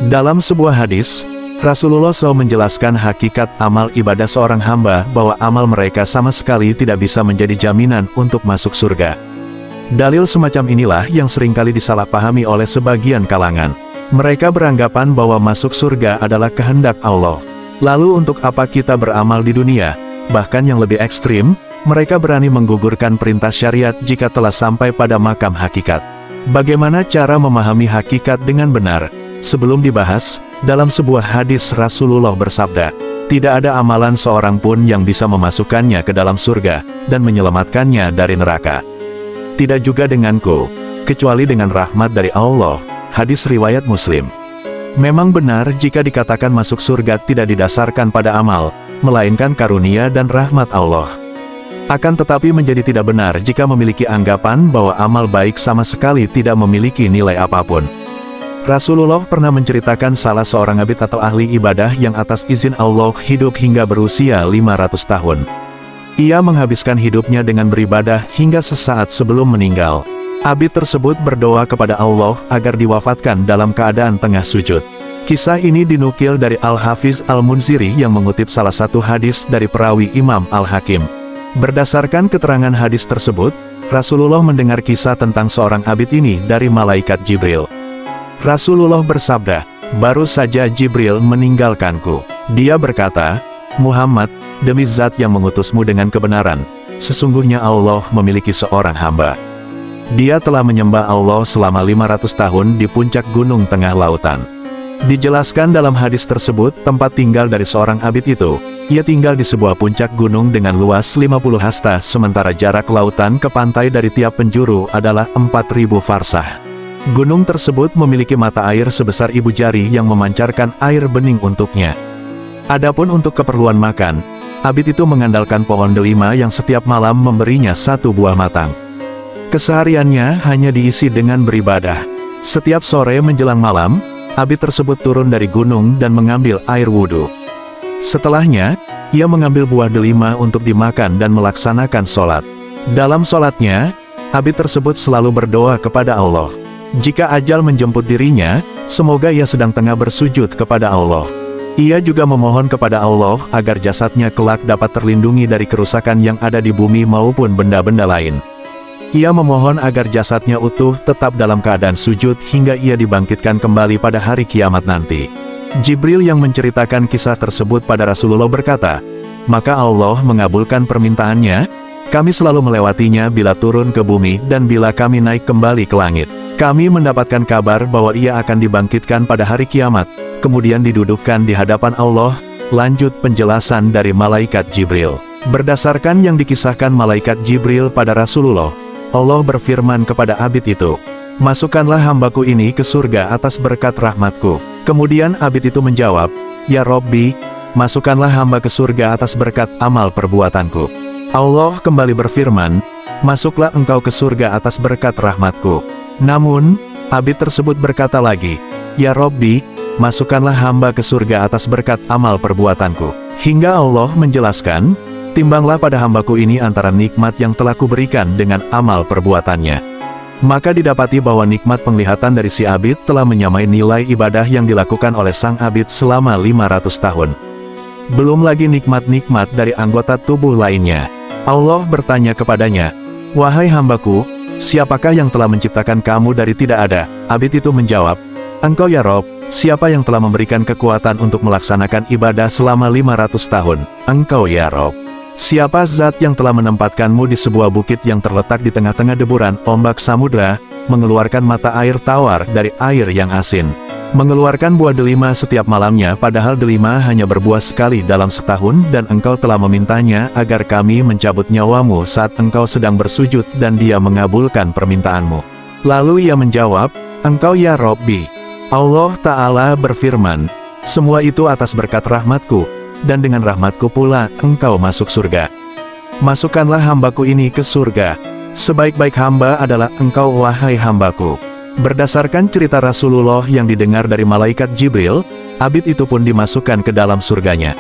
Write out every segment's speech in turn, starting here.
Dalam sebuah hadis, Rasulullah SAW menjelaskan hakikat amal ibadah seorang hamba bahwa amal mereka sama sekali tidak bisa menjadi jaminan untuk masuk surga. Dalil semacam inilah yang seringkali disalahpahami oleh sebagian kalangan. Mereka beranggapan bahwa masuk surga adalah kehendak Allah. Lalu untuk apa kita beramal di dunia? Bahkan yang lebih ekstrim, mereka berani menggugurkan perintah syariat jika telah sampai pada makam hakikat. Bagaimana cara memahami hakikat dengan benar? Sebelum dibahas, dalam sebuah hadis Rasulullah bersabda, tidak ada amalan seorang pun yang bisa memasukkannya ke dalam surga, dan menyelamatkannya dari neraka. Tidak juga denganku, kecuali dengan rahmat dari Allah. Hadis riwayat Muslim. Memang benar jika dikatakan masuk surga tidak didasarkan pada amal, melainkan karunia dan rahmat Allah. Akan tetapi menjadi tidak benar jika memiliki anggapan bahwa amal baik sama sekali tidak memiliki nilai apapun. Rasulullah pernah menceritakan salah seorang abid atau ahli ibadah yang atas izin Allah hidup hingga berusia 500 tahun. Ia menghabiskan hidupnya dengan beribadah hingga sesaat sebelum meninggal. Abid tersebut berdoa kepada Allah agar diwafatkan dalam keadaan tengah sujud. Kisah ini dinukil dari Al-Hafiz Al-Munziri yang mengutip salah satu hadis dari perawi Imam Al-Hakim. Berdasarkan keterangan hadis tersebut, Rasulullah mendengar kisah tentang seorang abid ini dari malaikat Jibril. Rasulullah bersabda, baru saja Jibril meninggalkanku. Dia berkata, Muhammad, demi zat yang mengutusmu dengan kebenaran, sesungguhnya Allah memiliki seorang hamba. Dia telah menyembah Allah selama 500 tahun di puncak gunung tengah lautan. Dijelaskan dalam hadis tersebut tempat tinggal dari seorang abid itu. Ia tinggal di sebuah puncak gunung dengan luas 50 hasta sementara jarak lautan ke pantai dari tiap penjuru adalah 4.000 farsah. Gunung tersebut memiliki mata air sebesar ibu jari yang memancarkan air bening untuknya. Adapun untuk keperluan makan, abid itu mengandalkan pohon delima yang setiap malam memberinya 1 buah matang. Kesehariannya hanya diisi dengan beribadah. Setiap sore menjelang malam, abid tersebut turun dari gunung dan mengambil air wudhu. Setelahnya, ia mengambil buah delima untuk dimakan dan melaksanakan sholat. Dalam sholatnya, abid tersebut selalu berdoa kepada Allah. Jika ajal menjemput dirinya, semoga ia sedang tengah bersujud kepada Allah. Ia juga memohon kepada Allah agar jasadnya kelak dapat terlindungi dari kerusakan yang ada di bumi maupun benda-benda lain. Ia memohon agar jasadnya utuh tetap dalam keadaan sujud hingga ia dibangkitkan kembali pada hari kiamat nanti. Jibril yang menceritakan kisah tersebut pada Rasulullah berkata, maka Allah mengabulkan permintaannya, kami selalu melewatinya bila turun ke bumi dan bila kami naik kembali ke langit. Kami mendapatkan kabar bahwa ia akan dibangkitkan pada hari kiamat, kemudian didudukkan di hadapan Allah. Lanjut penjelasan dari malaikat Jibril. Berdasarkan yang dikisahkan malaikat Jibril pada Rasulullah, Allah berfirman kepada abid itu, masukkanlah hambaku ini ke surga atas berkat rahmatku. Kemudian abid itu menjawab, ya Robbi, masukkanlah hamba ke surga atas berkat amal perbuatanku. Allah kembali berfirman, masuklah engkau ke surga atas berkat rahmatku. Namun, abid tersebut berkata lagi, ya Robbi, masukkanlah hamba ke surga atas berkat amal perbuatanku. Hingga Allah menjelaskan, timbanglah pada hambaku ini antara nikmat yang telah kuberikan dengan amal perbuatannya. Maka didapati bahwa nikmat penglihatan dari si abid telah menyamai nilai ibadah yang dilakukan oleh sang abid selama 500 tahun. Belum lagi nikmat-nikmat dari anggota tubuh lainnya. Allah bertanya kepadanya, wahai hambaku, siapakah yang telah menciptakan kamu dari tidak ada? Abid itu menjawab, engkau ya Rob. Siapa yang telah memberikan kekuatan untuk melaksanakan ibadah selama 500 tahun? Engkau ya Rob. Siapa zat yang telah menempatkanmu di sebuah bukit yang terletak di tengah-tengah deburan ombak samudra, mengeluarkan mata air tawar dari air yang asin, mengeluarkan buah delima setiap malamnya padahal delima hanya berbuah sekali dalam setahun dan engkau telah memintanya agar kami mencabut nyawamu saat engkau sedang bersujud dan dia mengabulkan permintaanmu. Lalu ia menjawab, engkau ya Robbi. Allah Ta'ala berfirman, semua itu atas berkat rahmatku, dan dengan rahmatku pula engkau masuk surga. Masukkanlah hambaku ini ke surga. Sebaik-baik hamba adalah engkau wahai hambaku. Berdasarkan cerita Rasulullah yang didengar dari malaikat Jibril, abid itu pun dimasukkan ke dalam surganya.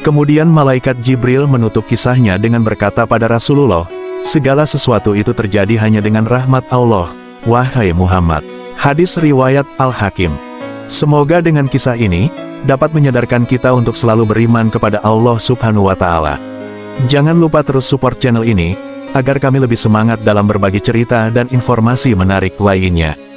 Kemudian malaikat Jibril menutup kisahnya dengan berkata pada Rasulullah, segala sesuatu itu terjadi hanya dengan rahmat Allah, wahai Muhammad. Hadis riwayat Al-Hakim. Semoga dengan kisah ini, dapat menyadarkan kita untuk selalu beriman kepada Allah Subhanahu wa Ta'ala. Jangan lupa terus support channel ini, agar kami lebih semangat dalam berbagi cerita dan informasi menarik lainnya.